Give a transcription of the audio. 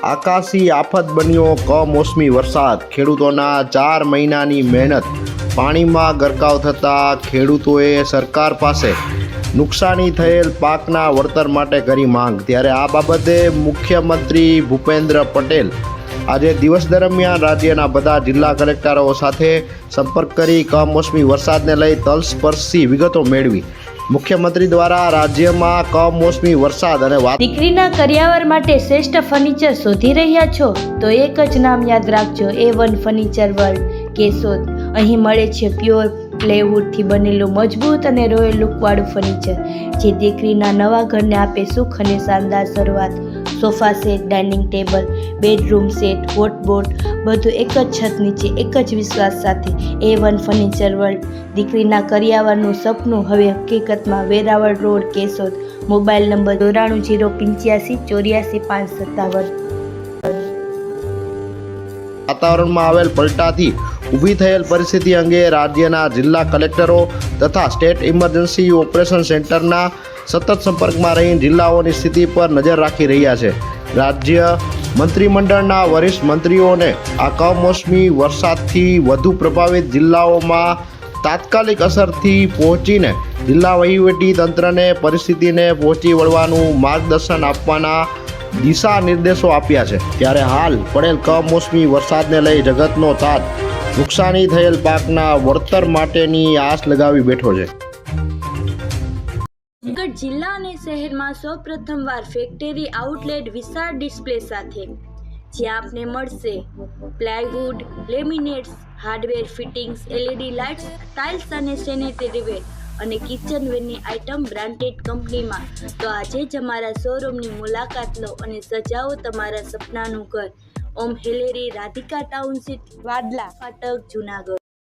આકાશી આફત બન્યો કમોસમી વરસાદ, ખેડૂતોના 4 મહિનાની મહેનત પાણીમાં ગરકાવ થતાં ખેડૂતોએ સરકાર પાસે નુકસાની થયેલ પાકના વળતર માટે કરી માંગ। ત્યારે આ બાબતે મુખ્યમંત્રી ભૂપેન્દ્ર પટેલ આજે દિવસ દરમિયાન રાજ્યના બધા જિલ્લા કલેક્ટરો સાથે સંપર્ક કરી કમોસમી વરસાદને લઈ તલસ્પર્શી વિગતો મેળવી। મુખ્યમંત્રી દ્વારા રાજ્યમાં કમોસમી વરસાદ અને દીકરીના કરિયાવર માટે શ્રેષ્ઠ ફર્નિચર શોધી રહ્યા છો તો એક જ નામ યાદ રાખજો, A1 ફર્નિચર વર્લ્ડ કેશોદ। અહીં મળે છે પ્યોર પ્લેવુડથી બનેલું મજબૂત અને રોયલ લુકવાળું ફર્નિચર, જે દીકરીના નવા ઘરને આપે સુખ અને શાનદાર શરૂઆત। Sofa set, dining table, bedroom set, વોટબોર્ડ બધું એક જ છત નીચે એક જ વિશ્વાસ સાથે A1 ફર્નિચર વર્લ્ડ। દીકરીના કરિયાવરનું સપનું હવે હકીકતમાં। Veraval road, Keshod. Mobile number 9408544557। વાતાવરણમાં આવેલ પલટાથી ઊભી થયેલ પરિસ્થિતિ અંગે રાજ્યના જિલ્લા કલેક્ટરો તથા સ્ટેટ ઇમરજન્સી ઓપરેશન સેન્ટરના સતત સંપર્કમાં રહી જિલ્લાઓની સ્થિતિ પર નજર રાખી રહ્યા છે। રાજ્ય મંત્રીમંડળના વરિષ્ઠ મંત્રીઓને આ કમોસમી વરસાદથી વધુ પ્રભાવિત જિલ્લાઓમાં તાત્કાલિક અસરથી પહોંચીને જિલ્લા વહીવટી તંત્રને પરિસ્થિતિને પહોંચી વળવાનું માર્ગદર્શન આપવાના દિશા નિર્દેશો આપ્યા છે। ત્યારે હાલ પડેલ કમોસમી વરસાદને લઈ જગતનો તાત નુકસાની થયેલ પાકના વળતર માટેની આસ લગાવી બેઠો છે। જૂનાગઢ જિલ્લા અને શહેરમાં સૌપ્રથમવાર ફેક્ટરી આઉટલેટ વિશાળ ડિસ્પ્લે સાથે, જ્યાં આપને મળશે plywood, laminates, hardware fittings, LED lights, tiles અને સેનેટરી વેર અને કિચનવેરની આઇટમ બ્રાન્ડેડ કંપનીમાં। તો આજે જ અમારા શોરૂમની મુલાકાત લો અને સજાવો તમારા સપનાનું ઘર। ઓમ હેલેરી, રાધિકા ટાઉનશીપ, વાડલા ફાટક, જૂનાગઢ।